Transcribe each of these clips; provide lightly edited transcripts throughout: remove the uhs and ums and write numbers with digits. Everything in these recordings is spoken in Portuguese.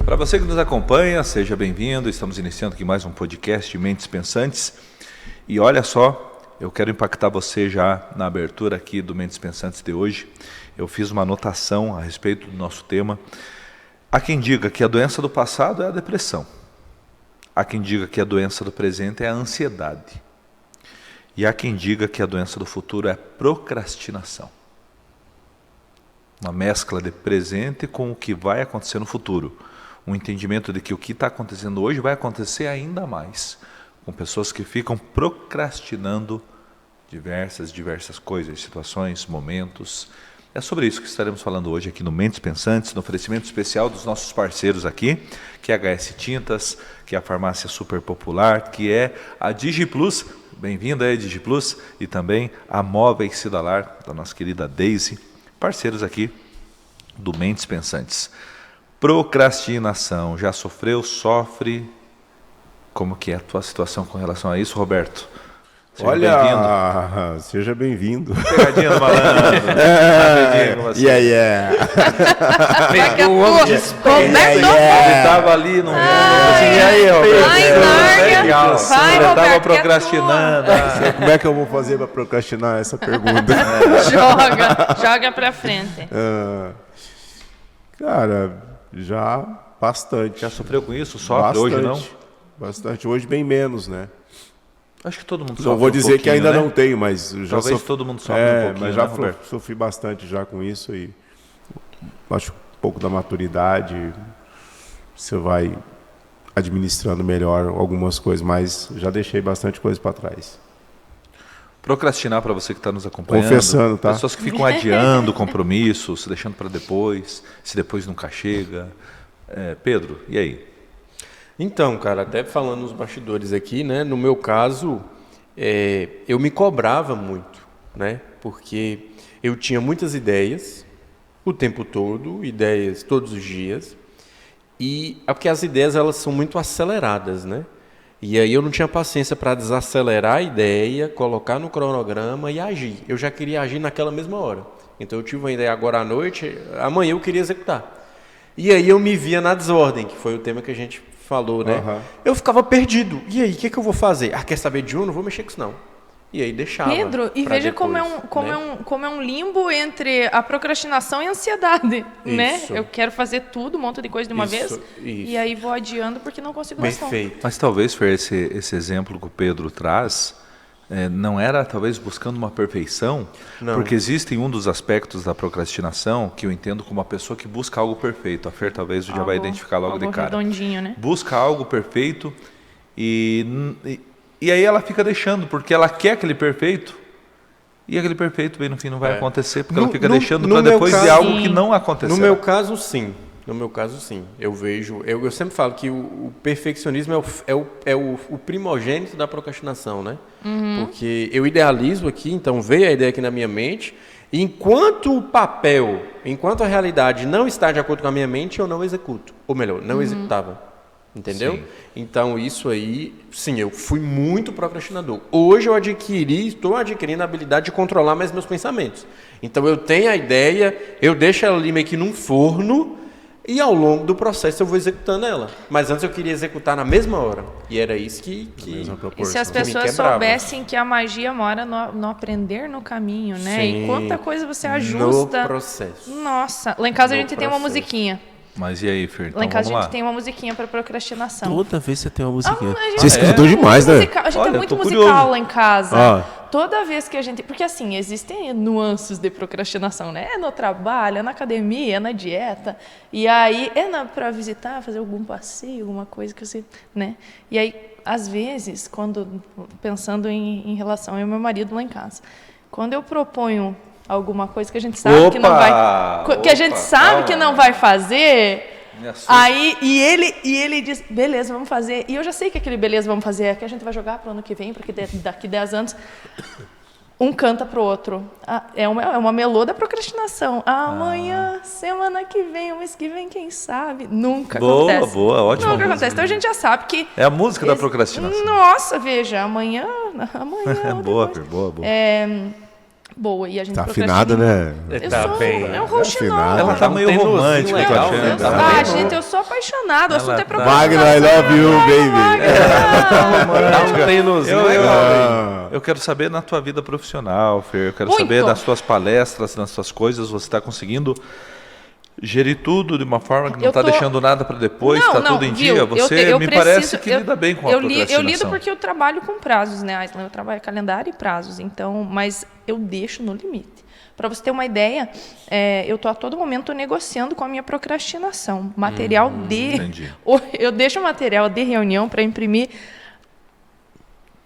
Para você que nos acompanha, seja bem-vindo. Estamos iniciando aqui mais um podcast de Mentes Pensantes. E olha só, eu quero impactar você já na abertura aqui do Mentes Pensantes de hoje. Eu fiz uma anotação a respeito do nosso tema. Há quem diga que a doença do passado é a depressão. Há quem diga que a doença do presente é a ansiedade. E há quem diga que a doença do futuro é a procrastinação. Uma mescla de presente com o que vai acontecer no futuro. Um entendimento de que o que está acontecendo hoje vai acontecer ainda mais. Com pessoas que ficam procrastinando diversas coisas, situações, momentos. É sobre isso que estaremos falando hoje aqui no Mentes Pensantes, no oferecimento especial dos nossos parceiros aqui, que é a HS Tintas, que é a farmácia super popular, que é a DigiPlus, bem-vinda aí DigiPlus, e também a Móveis Cidalar, da nossa querida Daisy, parceiros aqui do Mentes Pensantes. Procrastinação, já sofreu, sofre? Como que é a tua situação com relação a isso, Roberto? Seja bem-vindo. Pegadinha do malandro. Ele estava ali no mundo, assim, e aí, Roberto? Você estava procrastinando. Como é que eu vou fazer para procrastinar essa pergunta? Joga pra frente. Cara, já bastante. Já sofreu com isso? Sofre hoje, não? Bastante. Hoje bem menos, né? Acho que todo mundo sofre. Não vou dizer que ainda não tenho, mas já talvez todo mundo sofre um pouquinho, mas já né, sofri bastante já com isso e acho que um pouco da maturidade você vai administrando melhor algumas coisas, mas já deixei bastante coisa para trás. Procrastinar, para você que está nos acompanhando. Confessando, tá? Pessoas que ficam adiando compromissos, deixando para depois, se depois nunca chega. Pedro, e aí? Então, cara, até falando nos bastidores aqui, né? No meu caso, eu me cobrava muito, né? Porque eu tinha muitas ideias o tempo todo, ideias todos os dias, e porque as ideias elas são muito aceleradas, né? E aí eu não tinha paciência para desacelerar a ideia, colocar no cronograma e agir. Eu já queria agir naquela mesma hora. Então eu tive uma ideia agora à noite, amanhã eu queria executar. E aí eu me via na desordem, que foi o tema que a gente falou, né? Uhum. Eu ficava perdido. E aí, o que eu vou fazer? Quer saber de um? Não vou mexer com isso, não. E aí deixava. Pedro, e veja depois, como é um limbo entre a procrastinação e a ansiedade, né? Eu quero fazer tudo, um monte de coisa de uma vez, e aí vou adiando porque não consigo dar conta. Mas talvez, Fer, esse exemplo que o Pedro traz, não era talvez buscando uma perfeição, porque existe um dos aspectos da procrastinação que eu entendo como uma pessoa que busca algo perfeito. A Fer talvez já vai identificar logo de cara. Redondinho, né? Busca algo perfeito e aí ela fica deixando, porque ela quer aquele perfeito, e aquele perfeito, bem no fim, não vai acontecer, porque ela fica deixando para depois de algo que não aconteceu. No meu caso, sim. Eu vejo... Eu sempre falo que o perfeccionismo é o primogênito da procrastinação, né? Uhum. Porque eu idealizo aqui, então veio a ideia aqui na minha mente, e enquanto a realidade não está de acordo com a minha mente, eu não executo. Ou melhor, não executava. Entendeu? Sim. Então, isso aí, sim, eu fui muito procrastinador. Hoje eu estou adquirindo a habilidade de controlar mais meus pensamentos. Então, eu tenho a ideia, eu deixo ela ali meio que num forno e ao longo do processo eu vou executando ela. Mas antes eu queria executar na mesma hora. E era isso que e se as pessoas soubessem que a magia mora no aprender no caminho, né? Sim, e quanta coisa você ajusta. No processo. Nossa, lá em casa a gente tem uma musiquinha. Mas e aí, Fer? Então, lá em casa a gente tem uma musiquinha para procrastinação. Toda vez você tem uma musiquinha. Você escutou demais, né? A gente é muito musical lá em casa. Toda vez que a gente... Porque assim, existem nuances de procrastinação, né? É no trabalho, é na academia, é na dieta. E aí, para visitar, fazer algum passeio, alguma coisa que você... né? E aí, às vezes, pensando em relação ao meu marido lá em casa, quando eu proponho alguma coisa que a gente sabe que não vai, que a gente sabe que não vai fazer, aí e ele diz, beleza, vamos fazer, e eu já sei que aquele beleza, vamos fazer é que a gente vai jogar para o ano que vem, porque daqui 10 anos um canta pro outro. É uma melô da procrastinação. Amanhã, semana que vem, o mês que vem, quem sabe? Nunca acontece. Boa, ótimo. Nunca acontece. Então a gente já sabe que... É a música da procrastinação. Nossa, veja, amanhã... boa. boa. E a gente Tá procrastina. afinada, né? Eu Tá sou, bem. é um rouxinol. afinada. Ela tá meio tenozinho romântica, legal, tá né? achando? Tá Ah, bem, gente, eu sou apaixonada. O assunto é pra Magno, I love you, baby. Dá um tenozinho legal. Eu quero saber na tua vida profissional, Fer. Eu quero Muito. saber nas tuas palestras, nas tuas coisas, você está conseguindo gerir tudo de uma forma que não Eu está tô- deixando nada para depois, está tudo em viu? dia. Você eu me preciso- parece que lida bem com a eu procrastinação. lido porque eu trabalho com prazos, né, Aislan? Eu trabalho calendário e prazos, então, mas eu deixo no limite. Para você ter uma ideia, eu estou a todo momento negociando com a minha procrastinação. Material entendi. Eu deixo o material de reunião para imprimir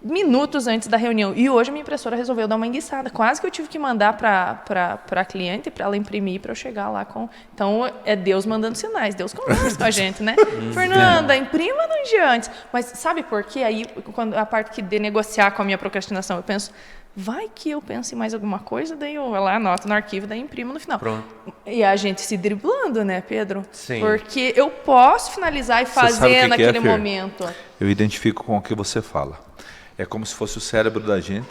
minutos antes da reunião. E hoje a minha impressora resolveu dar uma enguiçada. Quase que eu tive que mandar para a cliente para ela imprimir para eu chegar lá com. Então é Deus mandando sinais. Deus conversa com a gente, né? Fernanda, imprima no dia antes. Mas sabe por quê? Aí, quando a parte de negociar com a minha procrastinação, eu penso, vai que eu penso em mais alguma coisa, daí eu lá anoto no arquivo, daí imprimo no final. Pronto. E a gente se driblando, né, Pedro? Sim. Porque eu posso finalizar e sabe o fazer que naquele que é, Fer? momento. Eu identifico com o que você fala. É como se fosse o cérebro da gente.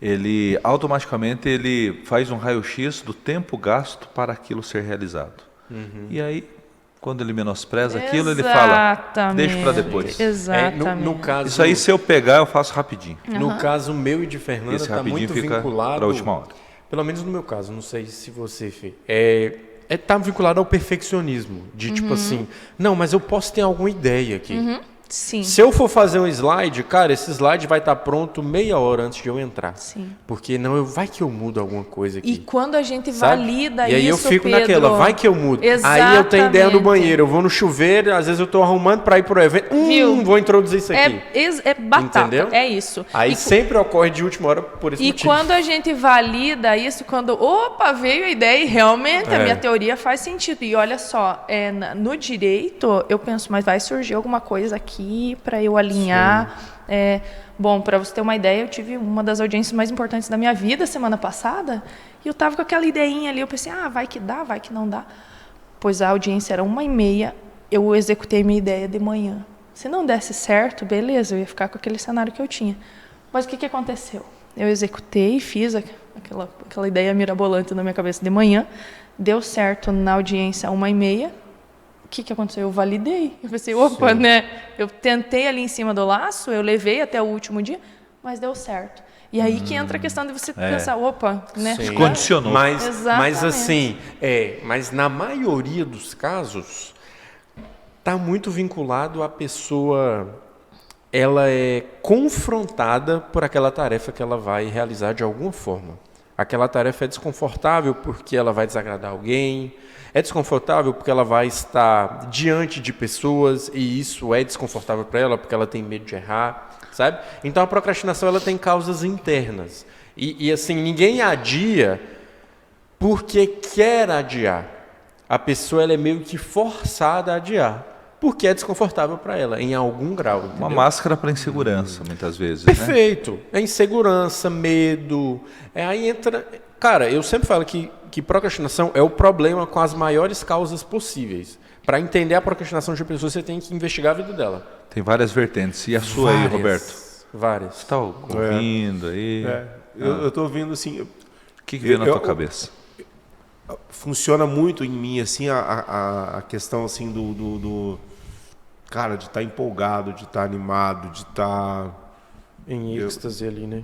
Ele automaticamente ele faz um raio-x do tempo gasto para aquilo ser realizado. E aí, quando ele menospreza aquilo, ele fala, deixa para depois. Exatamente. No caso, Isso aí, se eu pegar, eu faço rapidinho. no caso meu e de Fernanda, Esse está rapidinho muito fica vinculado. para a última hora. Pelo menos no meu caso, não sei se você, Fê. Tá vinculado ao perfeccionismo. De tipo assim, não, mas eu posso ter alguma ideia aqui. Sim. Se eu for fazer um slide, cara, esse slide vai estar pronto meia hora antes de eu entrar. Sim. Porque não, vai que eu mudo alguma coisa aqui. E quando a gente Sabe? valida E aí eu isso, fico Pedro, naquela, vai que eu mudo. Aí eu tenho ideia do Exatamente. banheiro, eu vou no chuveiro, às vezes eu tô arrumando para ir pro evento, Viu? vou introduzir isso aqui. É batata, Entendeu? é isso. Aí E sempre ocorre de última hora por esse E motivo. quando a gente valida isso, quando, opa, veio a ideia e realmente a minha teoria faz sentido. E olha só, no direito, eu penso, mas vai surgir alguma coisa aqui para eu alinhar. Bom, para você ter uma ideia, eu tive uma das audiências mais importantes da minha vida semana passada, e eu tava com aquela ideinha ali, eu pensei, vai que dá, vai que não dá. Pois a audiência era 1h30, eu executei minha ideia de manhã. Se não desse certo, beleza, eu ia ficar com aquele cenário que eu tinha. Mas o que aconteceu? Eu executei, fiz aquela ideia mirabolante na minha cabeça de manhã, deu certo na audiência 1h30. O que aconteceu? Eu validei. Eu pensei, opa, né? Eu tentei ali em cima do laço, eu levei até o último dia, mas deu certo. E aí que entra a questão de você pensar, opa, né? Sim. Condicionou. Mas Exatamente. assim, mas na maioria dos casos, está muito vinculado à pessoa, ela é confrontada por aquela tarefa que ela vai realizar de alguma forma. Aquela tarefa é desconfortável porque ela vai desagradar alguém, é desconfortável porque ela vai estar diante de pessoas e isso é desconfortável para ela porque ela tem medo de errar, sabe? Então a procrastinação ela tem causas internas e assim, ninguém adia porque quer adiar. A pessoa ela é meio que forçada a adiar porque é desconfortável para ela, em algum grau. Entendeu? Uma máscara para insegurança, muitas vezes. Perfeito. É insegurança, medo. Aí entra. Cara, eu sempre falo que procrastinação é o problema com as maiores causas possíveis. Para entender a procrastinação de uma pessoa, você tem que investigar a vida dela. Tem várias vertentes. E a sua aí, Roberto? Várias. Você está ouvindo aí? Eu estou ouvindo assim. O que veio na tua cabeça? Funciona muito em mim assim a questão assim do cara de estar empolgado, de estar animado, de estar em êxtase ali, né?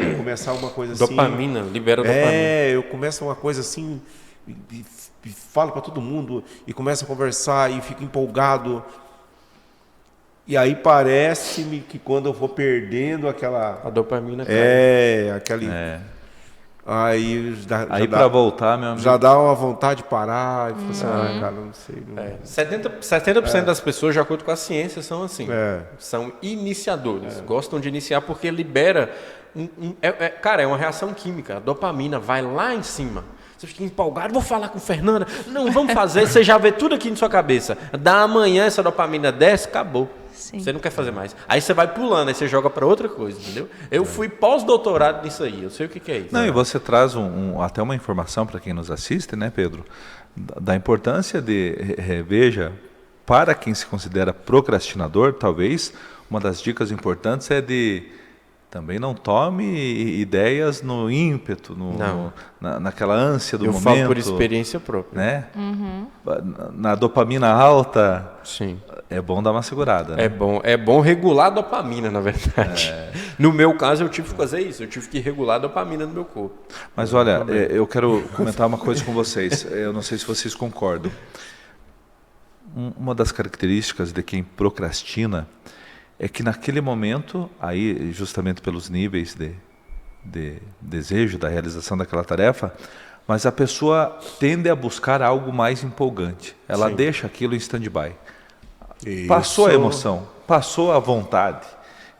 E começar uma coisa assim. Dopamina, libera dopamina. Eu começo uma coisa assim e falo para todo mundo e começo a conversar e fico empolgado. E aí parece-me que quando eu vou perdendo aquela a dopamina cai. aquele aí para voltar, meu amigo. já dá uma vontade de parar e falar assim, cara, não sei. Não... 70% das pessoas, de acordo com a ciência, são assim. São iniciadores. Gostam de iniciar porque libera... cara, é uma reação química. A dopamina vai lá em cima. Você fica empolgado, vou falar com Fernanda. Não, vamos fazer. Você já vê tudo aqui na sua cabeça. Da manhã essa dopamina desce, acabou. Sim. Você não quer fazer mais. Aí você vai pulando, aí você joga para outra coisa, entendeu? Eu fui pós-doutorado nisso aí, eu sei o que é isso. Não, e você traz até uma informação para quem nos assiste, né, Pedro? Da importância de, veja, para quem se considera procrastinador, talvez, uma das dicas importantes é de também não tome ideias no ímpeto, naquela ânsia do momento. Eu falo por experiência própria. Né? Na dopamina alta, sim, é bom dar uma segurada. Né? É bom regular a dopamina, na verdade. No meu caso, eu tive que fazer isso. Eu tive que regular a dopamina no meu corpo. Mas olha, eu quero comentar uma coisa com vocês. Eu não sei se vocês concordam. Uma das características de quem procrastina é que naquele momento, aí justamente pelos níveis de desejo da realização daquela tarefa, mas a pessoa tende a buscar algo mais empolgante. Ela deixa aquilo em stand-by. Passou a emoção, passou a vontade.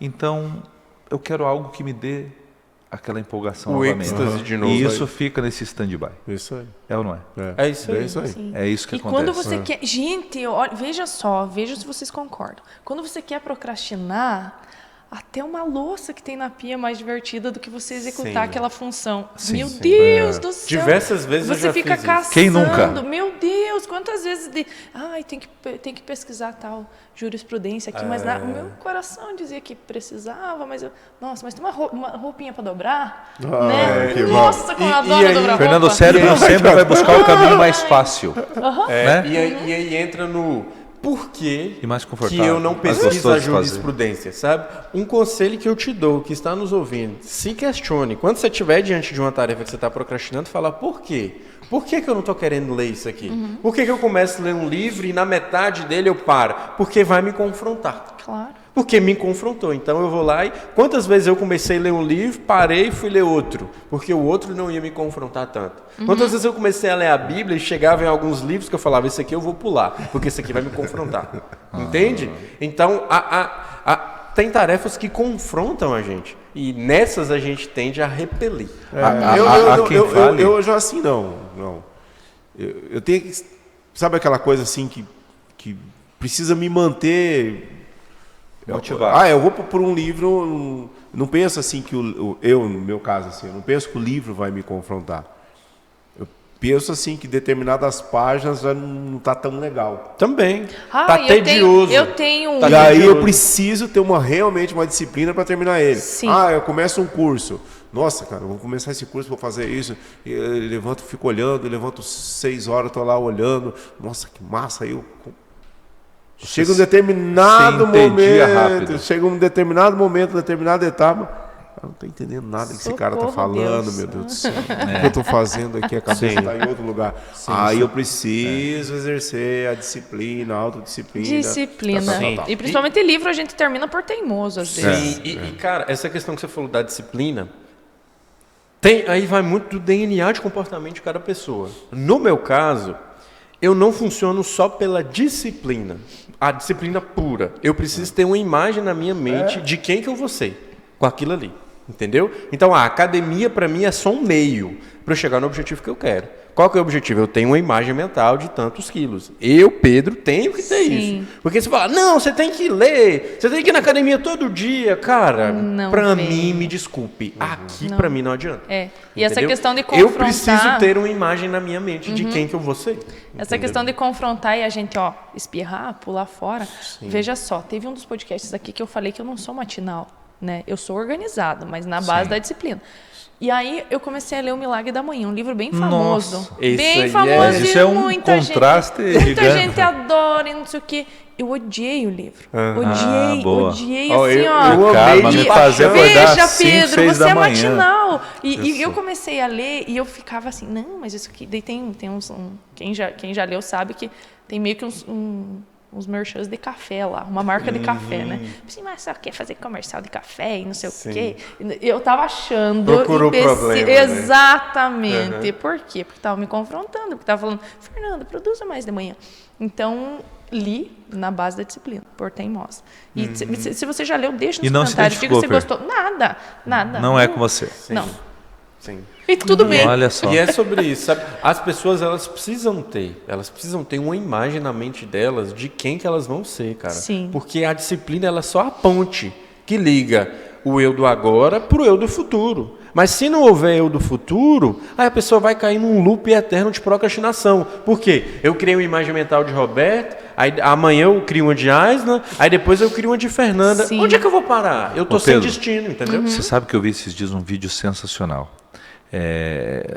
Então, eu quero algo que me dê aquela empolgação novamente. Êxtase de novo. E isso fica nesse stand-by. Isso aí. É ou não é? É isso aí. É isso aí. Sim. É isso que e acontece. quando você quer... Gente, olha, veja se vocês concordam. Quando você quer procrastinar, até uma louça que tem na pia é mais divertida do que você executar aquela função. Meu Deus do céu. Diversas vezes você eu já fica fiz caçando. isso. Quem nunca? Meu Deus, quantas vezes tem que pesquisar tal jurisprudência aqui, mas o meu coração dizia que precisava, mas mas tem uma roupinha para dobrar, né? Nossa, como eu adoro dobrar Fernando, roupa. o cérebro sempre vai buscar o caminho mais fácil. Né? E aí entra no porquê E mais confortável. que eu não Mais pesquiso gostoso a de fazer. jurisprudência, sabe? Um conselho que eu te dou, que está nos ouvindo, se questione. Quando você estiver diante de uma tarefa que você está procrastinando, fala por quê? Por que eu não estou querendo ler isso aqui? Por que eu começo a ler um livro e na metade dele eu paro? Porque vai me confrontar. Claro. Porque me confrontou. Então eu vou lá e... Quantas vezes eu comecei a ler um livro, parei e fui ler outro? Porque o outro não ia me confrontar tanto. Quantas vezes eu comecei a ler a Bíblia e chegava em alguns livros que eu falava, esse aqui eu vou pular, porque esse aqui vai me confrontar. Entende? Então, tem tarefas que confrontam a gente. E nessas a gente tende a repelir. Eu já assim, não. Eu tenho que... Sabe aquela coisa assim que precisa me manter... Motivado. Eu vou por um livro, não penso assim que no meu caso assim, eu não penso que o livro vai me confrontar. Eu penso assim que determinadas páginas já não está tão legal. Também. Tá tedioso. Eu tenho E aí eu preciso ter realmente uma disciplina para terminar ele. Sim. Eu começo um curso. Nossa, cara, eu vou começar esse curso, vou fazer isso. Eu levanto, fico olhando, levanto 6 horas, estou lá olhando. Nossa, que massa! Aí eu... Chega um determinado momento, determinada etapa, eu não estou entendendo nada que esse cara está falando, Deus. meu Deus do céu. O que eu estou fazendo aqui? A cabeça está em outro lugar. Eu preciso exercer a disciplina, a autodisciplina. Disciplina. Tal. E principalmente livro a gente termina por teimoso, às vezes. Sim, e cara, essa questão que você falou da disciplina, aí vai muito do DNA de comportamento de cada pessoa. No meu caso, eu não funciono só pela disciplina, a disciplina pura. Eu preciso ter uma imagem na minha mente de quem que eu vou ser com aquilo ali, entendeu? Então a academia para mim é só um meio para eu chegar no objetivo que eu quero. Qual que é o objetivo? Eu tenho uma imagem mental de tantos quilos. Eu, Pedro, tenho que ter isso. Porque você fala, não, você tem que ler, você tem que ir na academia todo dia. Cara, para mim, me desculpe, aqui para mim não adianta. E essa questão de confrontar... Eu preciso ter uma imagem na minha mente de quem que eu vou ser. Essa questão de confrontar e a gente, espirrar, pular fora. Sim. Veja só, teve um dos podcasts aqui que eu falei que eu não sou matinal, né? Eu sou organizado, mas na base da disciplina. E aí eu comecei a ler O Milagre da Manhã, um livro bem famoso. Nossa, bem famoso. Isso é um contraste gigante. Muita gente adora e não sei o quê. Eu odiei o livro. Odiei assim, Eu amei de paixão. Veja, Pedro, 5, 6 você é da manhã. matinal. E eu comecei a ler e eu ficava assim, não, mas isso aqui... Daí tem uns... Quem já leu sabe que tem meio que uns merchans de café lá, uma marca de café, né? Assim, mas só quer fazer comercial de café e não sei o quê. Eu tava achando... Procurou problema, exatamente. Né? Por quê? Porque tava me confrontando, porque tava falando, Fernanda, produza mais de manhã. Então, li na base da disciplina, por teimosa. E se você já leu, deixa nos comentários, diga se você gostou. Nada. Não é com você. Não. Sim. E tudo bem. Olha só. E é sobre isso, sabe? As pessoas, elas precisam ter uma imagem na mente delas de quem que elas vão ser, cara. Sim. Porque a disciplina, ela é só a ponte que liga o eu do agora pro eu do futuro. Mas se não houver eu do futuro, aí a pessoa vai cair num loop eterno de procrastinação. Por quê? Eu criei uma imagem mental de Roberto, Aí amanhã eu crio uma de Aisna, aí depois eu crio uma de Fernanda. Sim. Onde é que eu vou parar? Eu tô Ô, sem Pedro, destino, entendeu? Você sabe que eu vi esses dias um vídeo sensacional.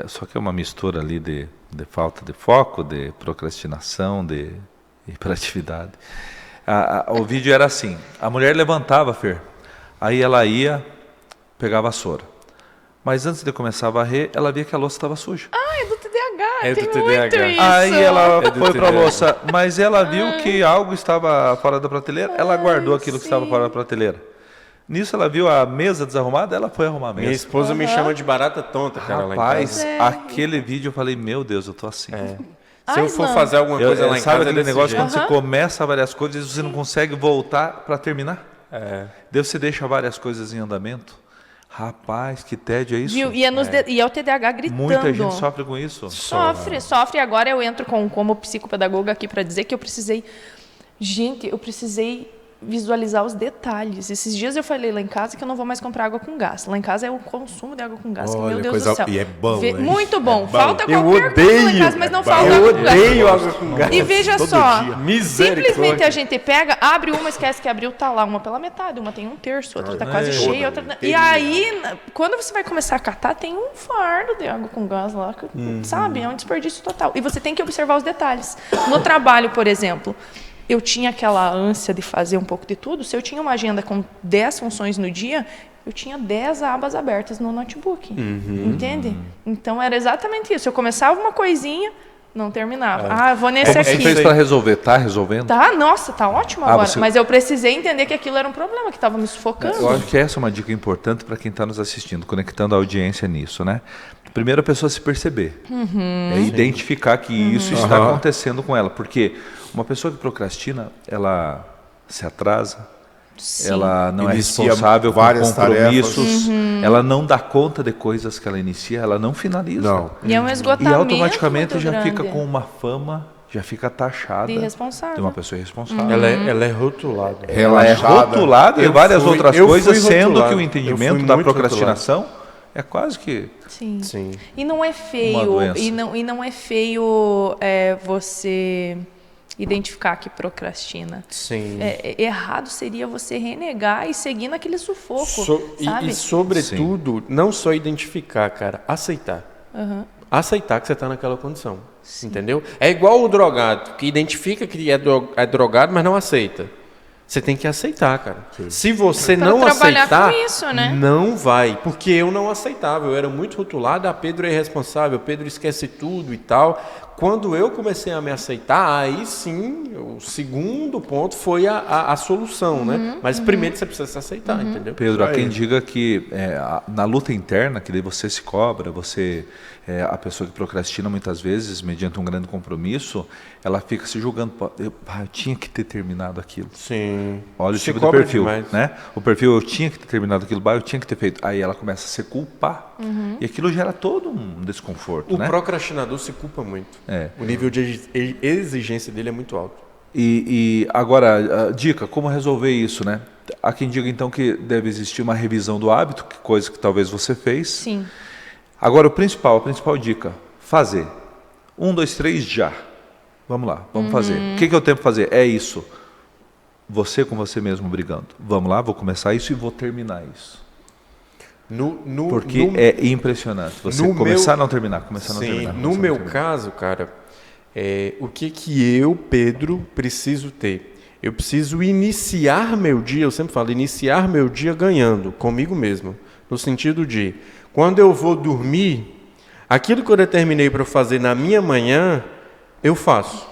Só que é uma mistura ali de falta de foco, de procrastinação, de hiperatividade. O vídeo era assim, a mulher levantava, Fer, aí ela ia pegar a vassoura. Mas antes de começar a varrer, ela via que a louça estava suja. É do TDAH, É tem do muito TDAH. isso. Aí ela É do foi para a TDAH. louça, mas ela viu que algo estava fora da prateleira, ela guardou aquilo que estava fora da prateleira. Nisso ela viu a mesa desarrumada, ela foi arrumar a mesa. Minha esposa me chama de barata tonta, cara, lá em casa. Rapaz, aquele vídeo eu falei, meu Deus, eu tô assim. Se eu for Aisna. fazer alguma coisa lá em Sabe casa, aquele é desse negócio jeito. quando você começa várias coisas e você não consegue voltar para terminar? Daí você deixa várias coisas em andamento. Rapaz, que tédio é isso? Viu? E é o TDAH gritando. Muita gente sofre com isso. Sofre. Agora eu entro como psicopedagoga aqui para dizer que eu precisei visualizar os detalhes. Esses dias eu falei lá em casa que eu não vou mais comprar água com gás. Lá em casa é o consumo de água com gás. Que, Olha, meu Deus coisa- do céu. e é bom, hein? Muito bom. É bom. Falta Eu qualquer coisa lá em odeio, casa, mas não é falta bom. água Eu com gás. odeio água com gás. E veja Todo só, dia. Misericórdia. simplesmente a gente pega, abre uma, esquece que abriu, tá lá uma pela metade, uma tem um terço, outra tá quase cheia, outra... E aí, quando você vai começar a catar, tem um fardo de água com gás lá, que, sabe? É um desperdício total. E você tem que observar os detalhes. No trabalho, por exemplo, eu tinha aquela ânsia de fazer um pouco de tudo. Se eu tinha uma agenda com 10 funções no dia, eu tinha 10 abas abertas no notebook. Entende? Então era exatamente isso. Eu começava uma coisinha, não terminava. Eu vou nesse Como você aqui. fez para resolver? Tá resolvendo? Tá, nossa, tá ótimo agora. você- Mas eu precisei entender que aquilo era um problema, que estava me sufocando. Eu acho que essa é uma dica importante para quem está nos assistindo, conectando a audiência nisso, né? Primeiro a pessoa se perceber, identificar que isso está acontecendo com ela, porque uma pessoa que procrastina, ela se atrasa, Sim. ela não é Inicia responsável com várias compromissos, ela não dá conta de coisas que ela inicia, ela não finaliza. Não. E é um E esgotamento automaticamente muito já grande fica com uma fama, já fica taxada de irresponsável. de uma pessoa irresponsável. Ela é rotulada. Ela é Relaxada. rotulada e Eu várias fui- outras eu coisas, fui sendo rotulado. que o Eu entendimento fui da muito procrastinação é quase que Sim. Sim. E não é Uma feio, doença. e não é feio você identificar que procrastina. Sim. Errado seria você renegar e seguir naquele sufoco, sabe? E sobretudo, não só identificar, cara, aceitar. Aceitar que você está naquela condição. Entendeu? É igual o drogado, que identifica que é drogado, mas não aceita. Você tem que aceitar, cara. Se você Pra não trabalhar aceitar, com isso, né? não vai. Porque eu não aceitava. Eu era muito rotulado. Pedro é irresponsável, Pedro esquece tudo e tal. Quando eu comecei a me aceitar, aí sim, o segundo ponto foi a solução, né? Mas primeiro você precisa se aceitar, entendeu? Pedro, há quem diga que na luta interna, que daí você se cobra, você a pessoa que procrastina muitas vezes, mediante um grande compromisso, ela fica se julgando, eu tinha que ter terminado aquilo. Sim. Olha o Se tipo de cobra perfil, demais. né? O perfil, eu tinha que ter terminado aquilo, eu tinha que ter feito. Aí ela começa a se culpar. E aquilo gera todo um desconforto, O né? procrastinador se culpa muito. O nível de exigência dele é muito alto. E agora, a dica, como resolver isso, né? Há quem diga então que deve existir uma revisão do hábito, que coisa que talvez você fez. Sim. Agora, a principal dica, fazer. 1, 2, 3, já. Vamos lá, vamos fazer. O que eu tenho para fazer? É isso. Você com você mesmo brigando. Vamos lá, vou começar isso e vou terminar isso. Porque é impressionante. Você começar a não terminar, começar a não terminar. No meu caso, cara, o que eu, Pedro, preciso ter? Eu preciso iniciar meu dia, eu sempre falo, iniciar meu dia ganhando, comigo mesmo. No sentido de, quando eu vou dormir, aquilo que eu determinei para fazer na minha manhã, eu faço.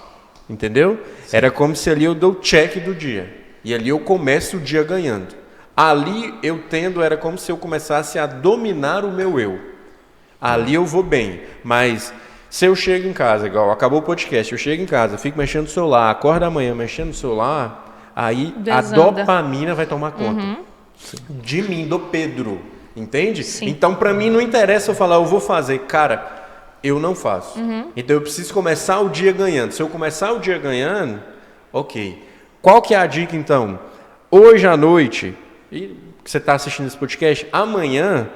Entendeu? Sim. Era como se ali eu dou o check do dia. E ali eu começo o dia ganhando. Ali era como se eu começasse a dominar o meu eu. Ali eu vou bem. Mas se eu chego em casa, igual acabou o podcast, eu chego em casa, fico mexendo no celular, acordo amanhã mexendo no celular, aí Desanda. A dopamina vai tomar conta. De mim, do Pedro. Entende? Sim. Então, para mim, não interessa eu falar, eu vou fazer. Cara, eu não faço. Então, eu preciso começar o dia ganhando. Se eu começar o dia ganhando, ok. Qual que é a dica, então? Hoje à noite, e você está assistindo esse podcast, amanhã,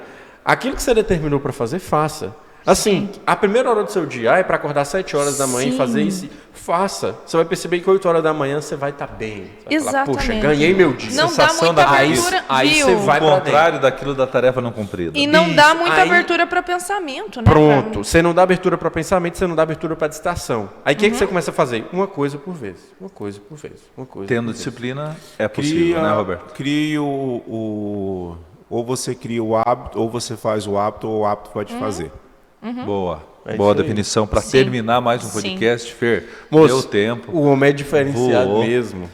aquilo que você determinou para fazer, faça. Assim, a primeira hora do seu dia é para acordar às 7 horas da manhã e fazer isso. Faça. Você vai perceber que 8 horas da manhã você vai estar bem. Você vai Exatamente. falar, poxa, ganhei meu dia. Não dá Sensação muita da abertura, aí viu? você vai O contrário daquilo da tarefa não cumprida. E não dá Isso, muita aí- abertura para pensamento, né? Pronto. Você não dá abertura para pensamento, você não dá abertura para distração. Aí o que você começa a fazer? Uma coisa por vez. Uma coisa por vez. Uma coisa Tendo por vez. disciplina, é possível, né, Roberto? Crie ou você cria o hábito, ou você faz o hábito, ou o hábito vai te fazer. Boa. É Boa isso aí. definição. Para Sim. terminar mais um Sim. podcast, Fer, Moço, deu tempo. O homem é diferenciado Voou. mesmo.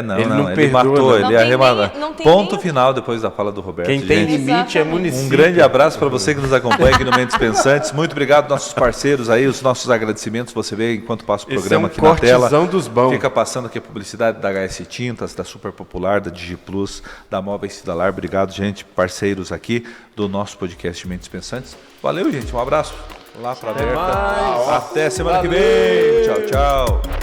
Não, Ele não ele perdoa, matou, não. ele Não tem arrematou. nem- não tem Ponto nem- final depois da fala do Roberto. Quem tem gente. limite é Exatamente. município. Um grande abraço para você que nos acompanha aqui no Mentes Pensantes. Muito obrigado, nossos parceiros aí, os nossos agradecimentos. Você vê enquanto passa o Esse programa é um aqui na tela. cortezão dos bons. Fica passando aqui a publicidade da HS Tintas, da Super Popular, da DigiPlus, da Móveis Cidalar. Obrigado, gente, parceiros aqui do nosso podcast Mentes Pensantes. Valeu, gente. Um abraço lá para Berta. mais. Até semana que Valeu. vem. Tchau, tchau.